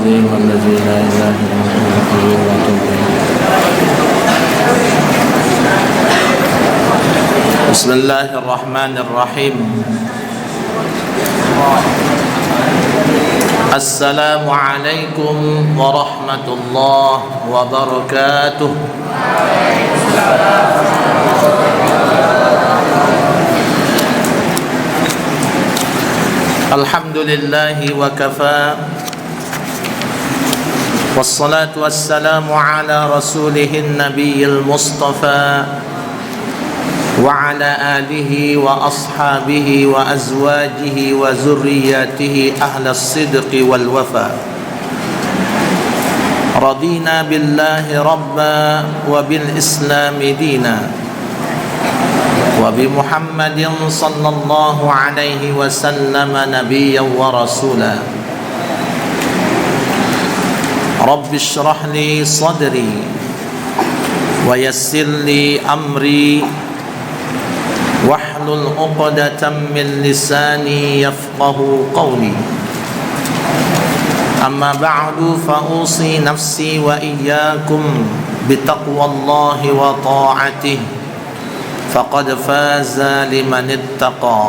العظيم الذي لا إله إلا هو الحي وأتوب إليه. بسم الله الرحمن الرحيم. السلام عليكم ورحمة الله وبركاته. الحمد لله وكفى والصلاة والسلام على رسوله النبي المصطفى وعلى آله وأصحابه وأزواجه وذرياته أهل الصدق والوفاء. رضينا بالله ربا وبالإسلام دينا وبمحمد صلى الله عليه وسلم نبيا ورسولا. رب اشرح لي صدري ويسر لي أمري واحلل عقدة من لساني يفقه قولي. أما بعد فأوصي نفسي وإياكم بتقوى الله وطاعته فقد فاز لمن اتقى،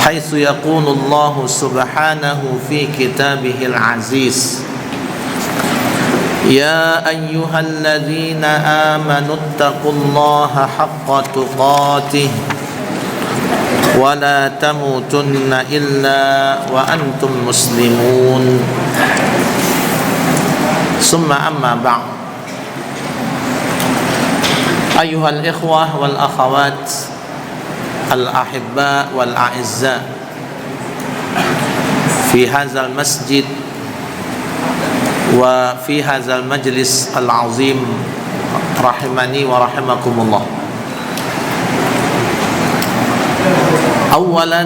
حيث يقول الله سبحانه في كتابه العزيز: يا أيها الذين آمنوا اتقوا الله حق تقاته ولا تموتن إلا وأنتم مسلمون. ثم أما بعد، أيها الإخوة والأخوات الأحباء والأعزاء في هذا المسجد وفي هذا المجلس العظيم رحمني ورحمكم الله. أولا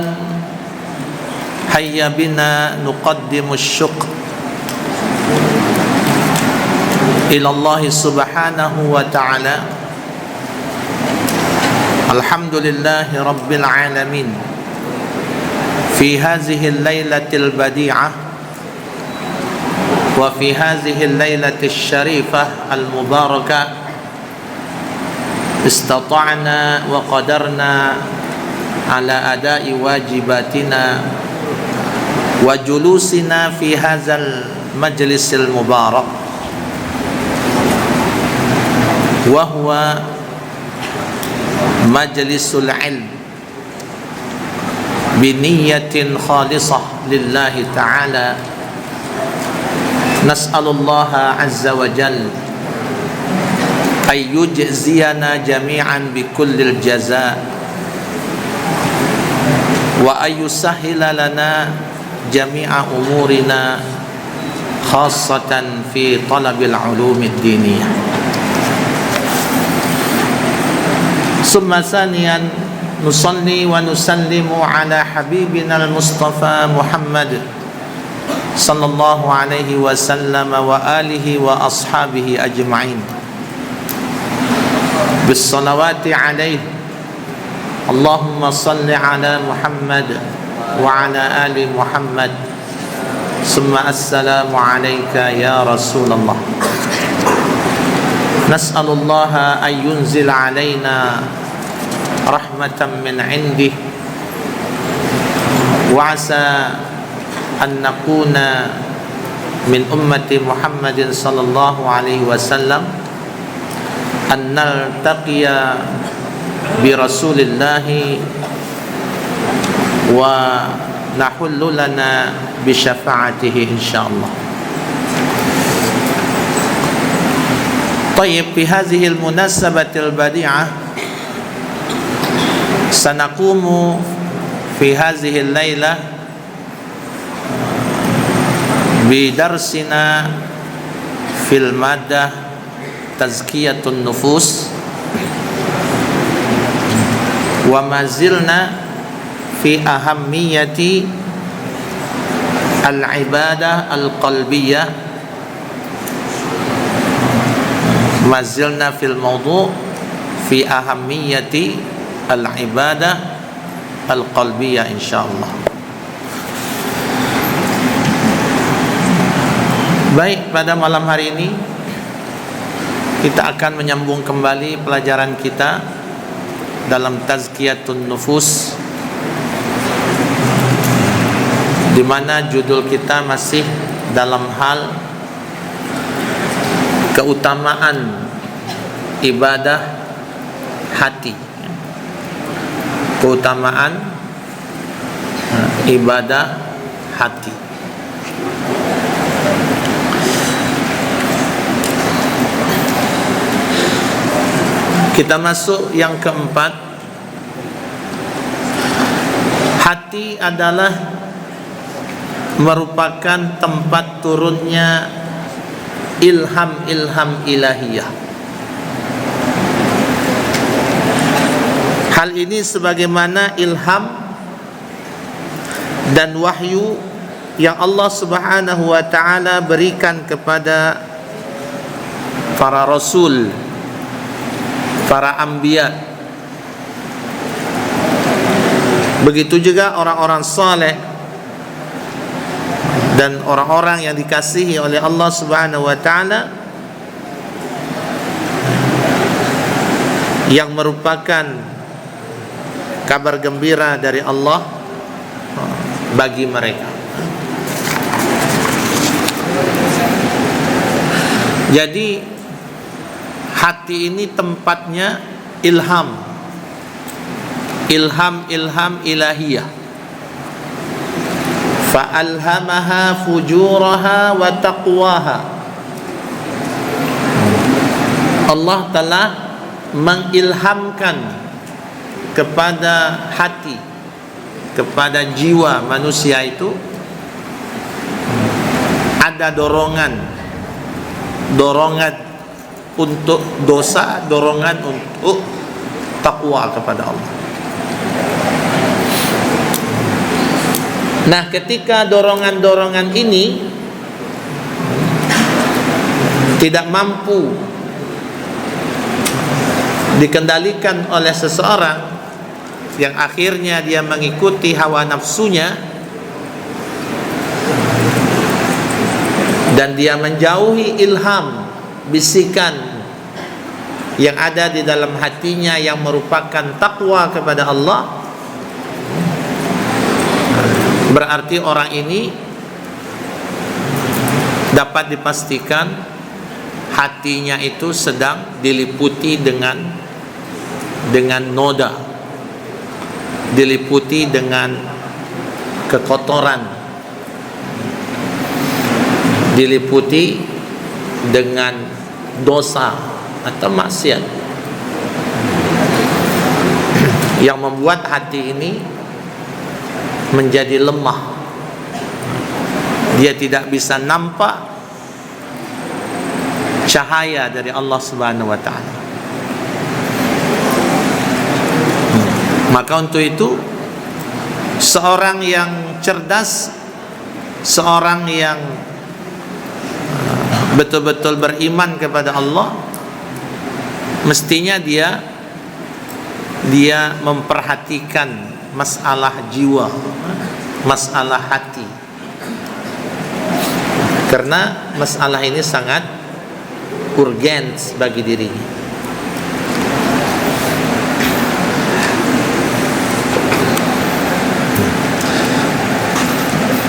هيا بنا نقدم الشكر إلى الله سبحانه وتعالى. الحمد لله رب العالمين في هذه الليلة البديعة وفي هذه الليلة الشريفة المباركة استطعنا وقدرنا على أداء واجباتنا وجلوسنا في هذا المجلس المبارك، وهو مجلس العلم بنية خالصة لله تعالى. نسأل الله عز وجل أن يجزينا جميعا بكل الجزاء وأن يسهل لنا جميع أمورنا خاصة في طلب العلوم الدينية. ثم ثانيا نصلي ونسلم على حبيبنا المصطفى محمد صلى الله عليه وسلم وآله وأصحابه أجمعين بالصلوات عليه. اللهم صل على محمد وعلى آل محمد. ثم السلام عليك يا رسول الله. نسأل الله أن ينزل علينا رحمة من عنده، وعسى أن نكون من أمة محمد صلى الله عليه وسلم، أن نلتقي برسول الله ونحل لنا بشفاعته إن شاء الله. طيب، في هذه المناسبة البديعة سنقوم في هذه الليلة بدرسنا في المادة تزكية النفوس، وما زلنا في أهمية العبادة القلبية. ما زلنا في الموضوع في أهمية العبادة القلبية إن شاء الله. Baik, pada malam hari ini kita akan menyambung kembali pelajaran kita dalam Tazkiyatun Nufus, di mana judul kita masih dalam hal keutamaan ibadah hati. Keutamaan ibadah hati. Kita masuk yang keempat. Hati adalah merupakan tempat turunnya ilham-ilham ilahiyah. Hal ini sebagaimana ilham dan wahyu yang Allah Subhanahu wa ta'ala berikan kepada para rasul, para anbiya. Begitu juga orang-orang saleh dan orang-orang yang dikasihi oleh Allah Subhanahu wa ta'ala, yang merupakan kabar gembira dari Allah bagi mereka. Jadi hati ini tempatnya ilham, ilham ilahiyah. Fa'alhamaha fujuraha wa taqwaha. Allah telah mengilhamkan kepada hati, kepada jiwa manusia itu ada dorongan untuk dosa, dorongan untuk takwa kepada Allah. Nah, ketika dorongan-dorongan ini tidak mampu dikendalikan oleh seseorang, yang akhirnya dia mengikuti hawa nafsunya dan dia menjauhi ilham, bisikan yang ada di dalam hatinya yang merupakan takwa kepada Allah, berarti orang ini dapat dipastikan hatinya itu sedang diliputi dengan noda, diliputi dengan kekotoran, diliputi dengan dosa atau maksiat yang membuat hati ini menjadi lemah. Dia tidak bisa nampak cahaya dari Allah Subhanahu wa ta'ala. Maka untuk itu seorang yang cerdas, seorang yang betul-betul beriman kepada Allah, mestinya dia memperhatikan masalah jiwa, masalah hati, karena masalah ini sangat urgent bagi dirinya.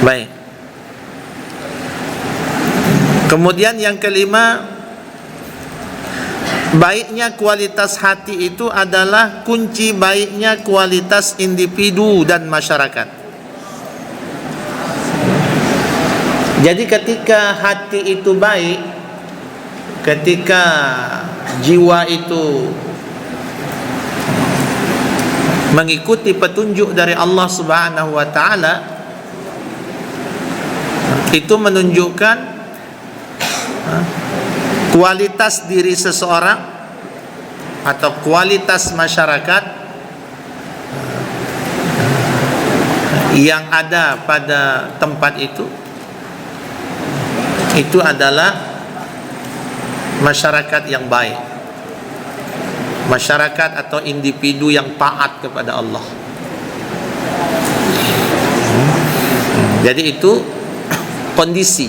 Baik. Kemudian yang kelima, baiknya kualitas hati itu adalah kunci baiknya kualitas individu dan masyarakat. Jadi ketika hati itu baik, ketika jiwa itu mengikuti petunjuk dari Allah Subhanahu wa ta'ala, itu menunjukkan kualitas diri seseorang atau kualitas masyarakat yang ada pada tempat itu adalah masyarakat yang baik, masyarakat atau individu yang taat kepada Allah. Jadi itu kondisi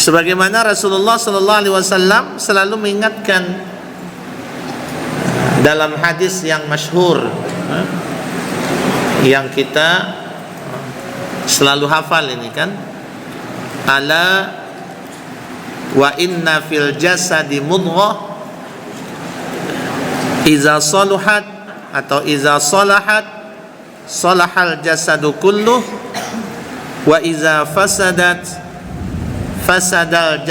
Sebagaimana Rasulullah sallallahu alaihi wasallam selalu mengingatkan dalam hadis yang masyhur yang kita selalu hafal ini kan, ala wa inna fil jasadi mudghah iza saluhat atau iza salahat salahal jasadu kulluh wa iza fasadat fasadal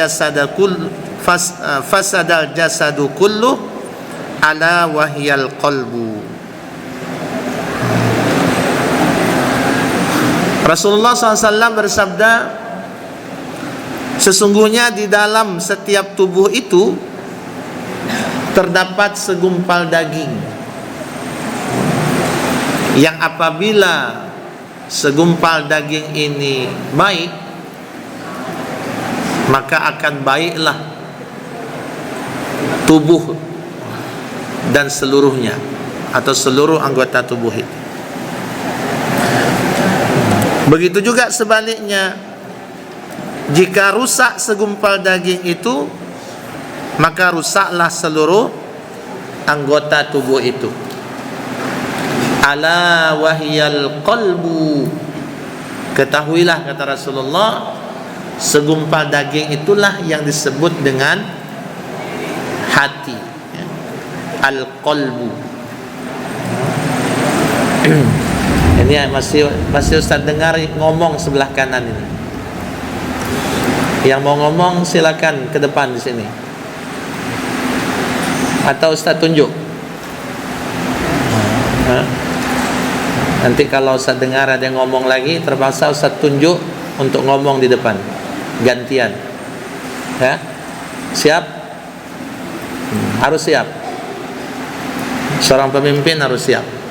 jasadu kulluh ala wahyal qalbu. Rasulullah SAW bersabda, sesungguhnya di dalam setiap tubuh itu terdapat segumpal daging yang apabila segumpal daging ini baik, maka akan baiklah tubuh dan seluruhnya atau seluruh anggota tubuh itu. Begitu juga sebaliknya, jika rusak segumpal daging itu, maka rusaklah seluruh anggota tubuh itu. Ala wahyal qalbu, ketahuilah kata Rasulullah, segumpal daging itulah yang disebut dengan hati, al-qalbu. Ini masih Ustaz dengar ngomong sebelah kanan ini. Yang mau ngomong silakan ke depan di sini. Atau Ustaz tunjuk. Nanti kalau Ustaz dengar ada yang ngomong lagi, terpaksa Ustaz tunjuk untuk ngomong di depan. Gantian. Ya. Siap? Harus siap. Seorang pemimpin harus siap.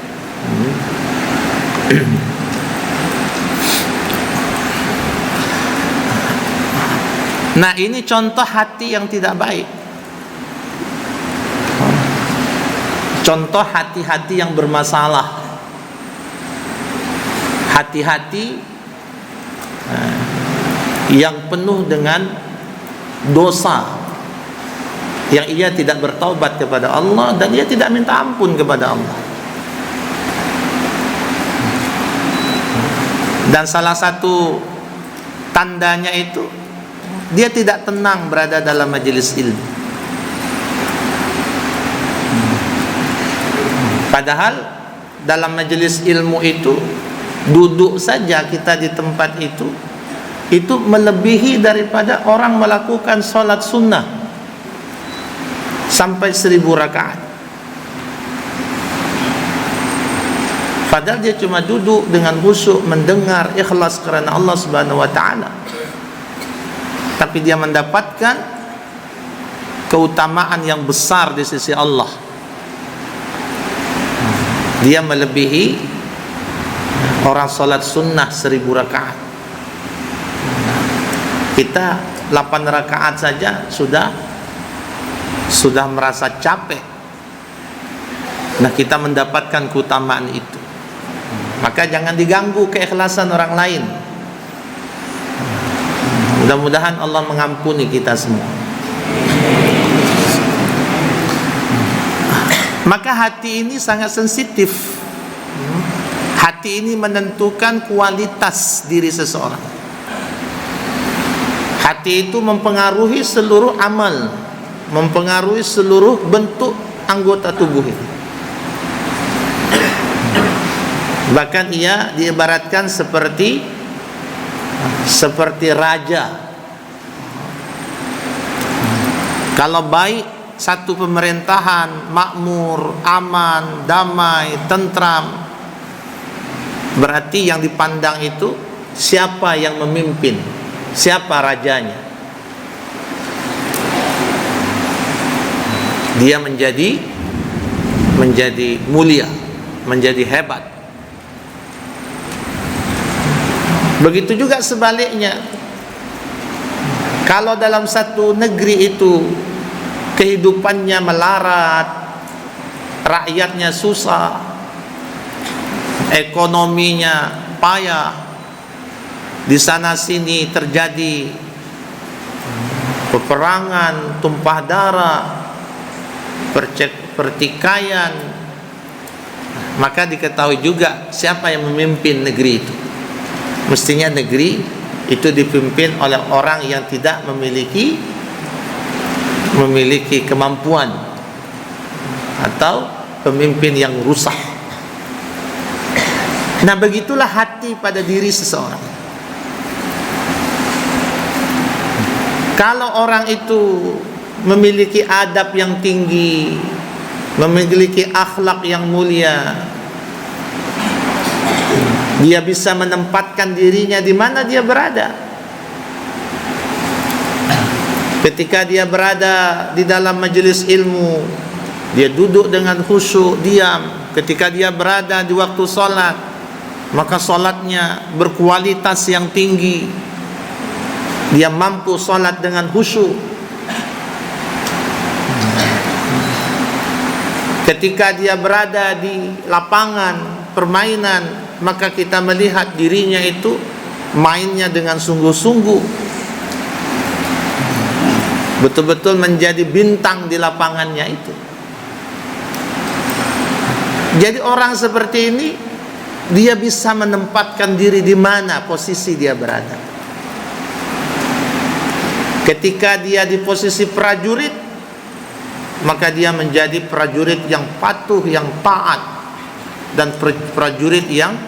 Nah, ini contoh hati yang tidak baik. Contoh hati-hati yang bermasalah. Hati-hati yang penuh dengan dosa, yang ia tidak bertaubat kepada Allah dan ia tidak minta ampun kepada Allah. Dan salah satu tandanya itu, dia tidak tenang berada dalam majelis ilmu. Padahal dalam majelis ilmu itu, duduk saja kita di tempat itu melebihi daripada orang melakukan sholat sunnah sampai 1000 rakaat. Padahal dia cuma duduk dengan khusyuk mendengar, ikhlas kerana Allah Subhanahu wa taala. Tapi dia mendapatkan keutamaan yang besar di sisi Allah. Dia melebihi orang salat sunnah 1000 rakaat. Kita 8 rakaat saja sudah merasa capek. Nah, kita mendapatkan keutamaan itu. Maka jangan diganggu keikhlasan orang lain. Mudah-mudahan Allah mengampuni kita semua. Maka hati ini sangat sensitif. Hati ini menentukan kualitas diri seseorang. Hati itu mempengaruhi seluruh amal, mempengaruhi seluruh bentuk anggota tubuh ini. Bahkan ia diibaratkan seperti raja. Kalau baik satu pemerintahan makmur, aman, damai, tentram, berarti yang dipandang itu siapa yang memimpin, siapa rajanya. Dia menjadi mulia, menjadi hebat. Begitu juga sebaliknya. Kalau dalam satu negeri itu kehidupannya melarat, rakyatnya susah, ekonominya payah, di sana sini terjadi peperangan, tumpah darah, pertikaian, maka diketahui juga siapa yang memimpin negeri itu. Mestinya negeri itu dipimpin oleh orang yang tidak memiliki kemampuan, atau pemimpin yang rusak. Nah, begitulah hati pada diri seseorang. Kalau orang itu memiliki adab yang tinggi, memiliki akhlak yang mulia, dia bisa menempatkan dirinya di mana dia berada. Ketika dia berada di dalam majelis ilmu, dia duduk dengan khusyuk, diam. Ketika dia berada di waktu sholat, maka sholatnya berkualitas yang tinggi. Dia mampu sholat dengan khusyuk. Ketika dia berada di lapangan permainan, maka kita melihat dirinya itu mainnya dengan sungguh-sungguh, betul-betul menjadi bintang di lapangannya itu. Jadi orang seperti ini, dia bisa menempatkan diri di mana posisi dia berada. Ketika dia di posisi prajurit, maka dia menjadi prajurit yang patuh, yang taat, dan prajurit yang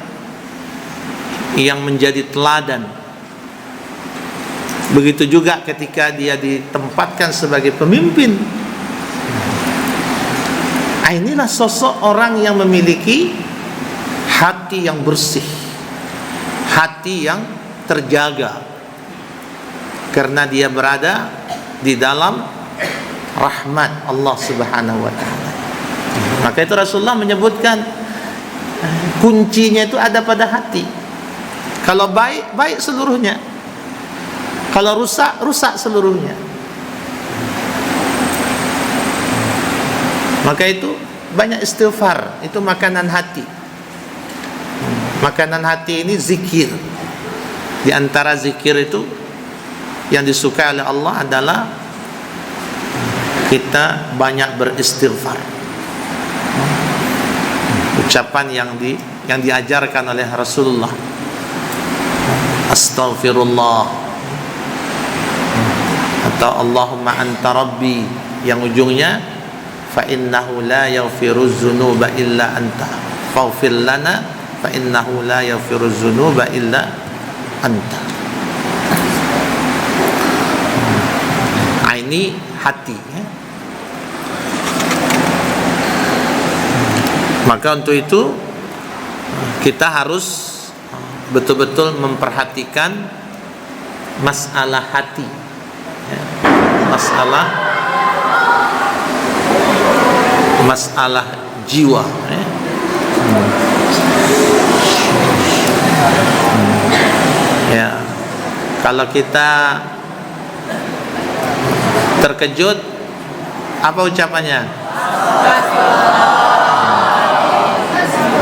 menjadi teladan. Begitu juga ketika dia ditempatkan sebagai pemimpin. Inilah sosok orang yang memiliki hati yang bersih, hati yang terjaga, karena dia berada di dalam rahmat Allah Subhanahu wa taala. Maka itu Rasulullah menyebutkan kuncinya itu ada pada hati. Kalau baik, baik seluruhnya. Kalau rusak, rusak seluruhnya. Maka itu banyak istighfar, itu makanan hati. Makanan hati ini zikir. Di antara zikir itu yang disukai oleh Allah adalah kita banyak beristighfar. Ucapan yang diajarkan oleh Rasulullah. Astaghfirullah, atau Allahumma anta rabbi, yang ujungnya fa innahu la yaghfiruz dzunuba illa anta faghfir lana fa innahu la yaghfiruz dzunuba illa anta. Ini hati, ya. Maka untuk itu kita harus betul-betul memperhatikan masalah hati, ya. Masalah jiwa, ya. Ya, kalau kita terkejut, apa ucapannya?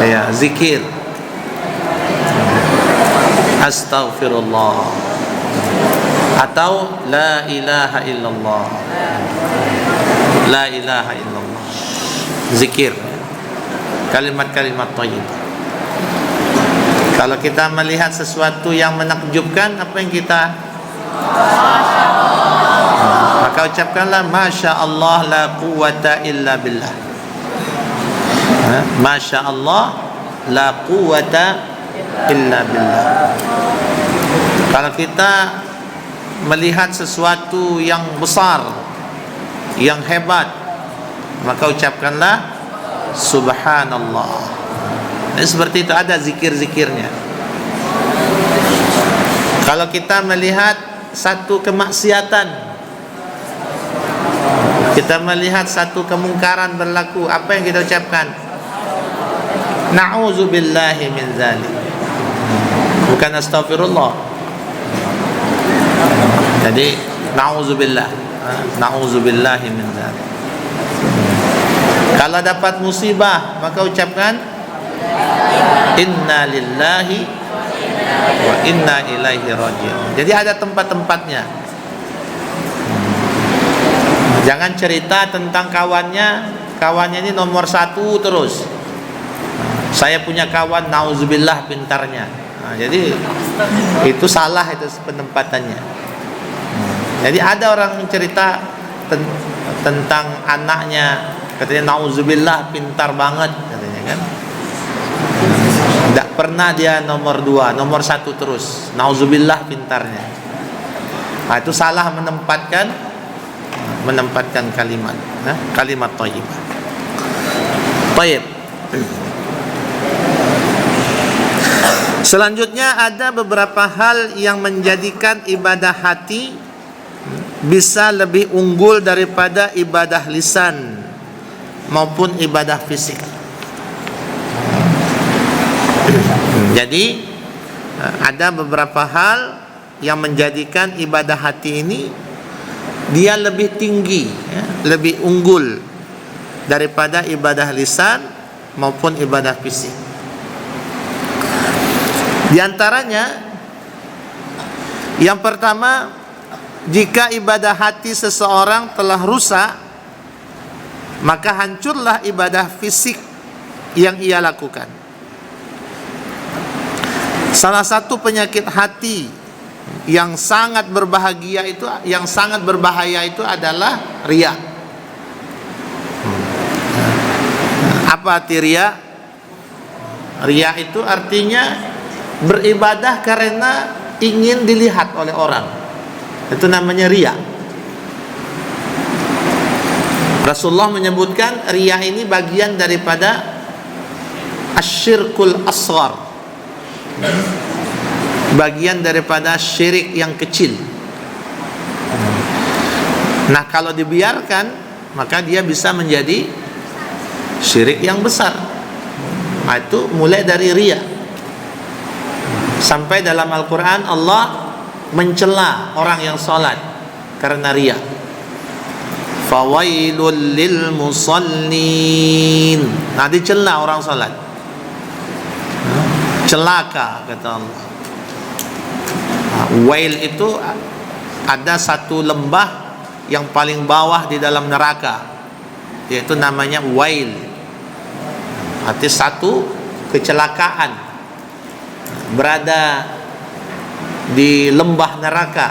Ya, zikir. Astaghfirullah, atau la ilaha illallah. La ilaha illallah. Zikir. Kalimat-kalimat thayyibah. Kalau kita melihat sesuatu yang menakjubkan, apa yang kita maka ucapkanlah Masya Allah la quwwata illa billah. Masya Allah la quwwata illa billah. Kalau kita melihat sesuatu yang besar, yang hebat, maka ucapkanlah Subhanallah. Seperti itu, ada zikir-zikirnya. Kalau kita melihat satu kemaksiatan, kita melihat satu kemungkaran berlaku, apa yang kita ucapkan? Na'udzubillahi min dzalik. Bukan astaghfirullah. Jadi na'udzubillah. Na'udzubillahi min dzalik. Kalau dapat musibah, maka ucapkan Inna lillahi wa inna ilaihi raji'un. Jadi ada tempat-tempatnya. Jangan cerita tentang kawannya ini nomor satu terus. Saya punya kawan nauzubillah pintarnya. Jadi itu salah, itu penempatannya. Jadi ada orang cerita tentang anaknya, katanya nauzubillah pintar banget katanya kan. Tidak pernah dia nomor dua, nomor satu terus. Nauzubillah pintarnya. Itu salah menempatkan kalimat, kalimat thayyibah. Thayyib. Selanjutnya ada beberapa hal yang menjadikan ibadah hati bisa lebih unggul daripada ibadah lisan maupun ibadah fisik. Jadi ada beberapa hal yang menjadikan ibadah hati ini dia lebih tinggi, lebih unggul daripada ibadah lisan maupun ibadah fisik. Di antaranya, yang pertama, jika ibadah hati seseorang telah rusak, maka hancurlah ibadah fisik yang ia lakukan. Salah satu penyakit hati yang sangat berbahaya itu adalah riya. Apa arti riya? Riya itu artinya beribadah karena ingin dilihat oleh orang. Itu namanya riya. Rasulullah menyebutkan riya ini bagian daripada asyirkul asghar, bagian daripada syirik yang kecil. Nah, kalau dibiarkan, maka dia bisa menjadi syirik yang besar. Nah, itu mulai dari riya. Sampai dalam Al-Quran Allah mencela orang yang salat karena riya. Fawailul lil musallin. Nah, dicela orang salat. Celaka kata Allah. Wail itu ada satu lembah yang paling bawah di dalam neraka, yaitu namanya wail. Arti satu kecelakaan berada di lembah neraka.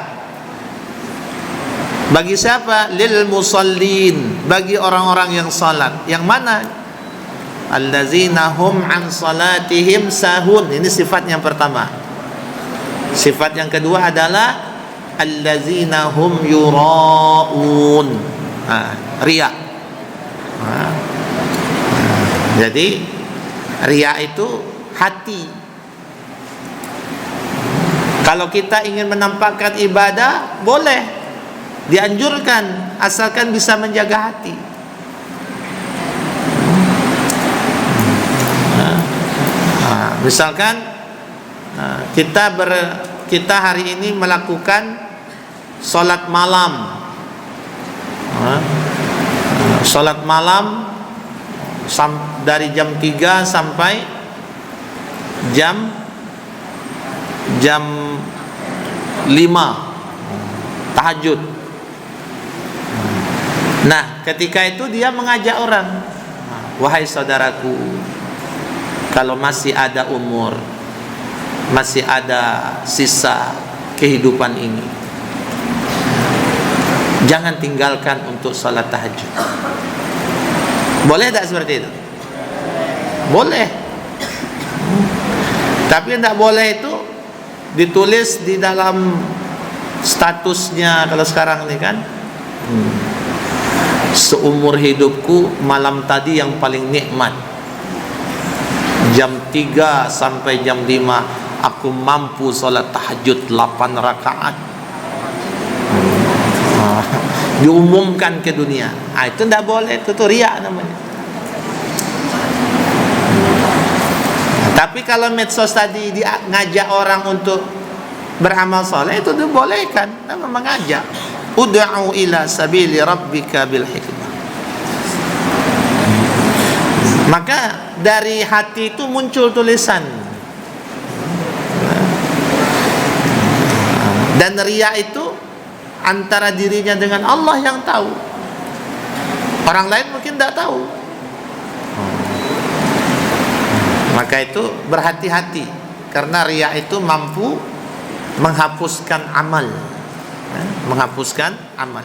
Bagi siapa? Lil musallin, bagi orang-orang yang salat. Yang mana? Allazina hum an salatihim sahun. Ini sifat yang pertama. Sifat yang kedua adalah allazina hum yuraun. Riya. Jadi riya itu hati. Kalau kita ingin menampakkan ibadah, boleh, dianjurkan, asalkan bisa menjaga hati. Misalkan kita hari ini melakukan sholat malam, sholat malam dari jam 3 sampai jam 5 tahajud. Nah, ketika itu dia mengajak orang, wahai saudaraku, kalau masih ada umur, masih ada sisa kehidupan ini, jangan tinggalkan untuk salat tahajud. Boleh tak seperti itu? Boleh. Tapi tidak boleh itu ditulis di dalam statusnya. Kalau sekarang ini kan, seumur hidupku malam tadi yang paling nikmat, jam 3 sampai jam 5 aku mampu sholat tahajud 8 rakaat. Diumumkan ke dunia. Itu tidak boleh, itu riya namanya. Tapi kalau medsos tadi dia ngajak orang untuk beramal soleh, itu dibolehkan, nama mengajak. Ud'u ila sabili rabbika bil hikmah. Maka dari hati itu muncul tulisan. Dan riya itu antara dirinya dengan Allah yang tahu. Orang lain mungkin tidak tahu. Maka itu berhati-hati, karena riya itu mampu menghapuskan amal, menghapuskan amal.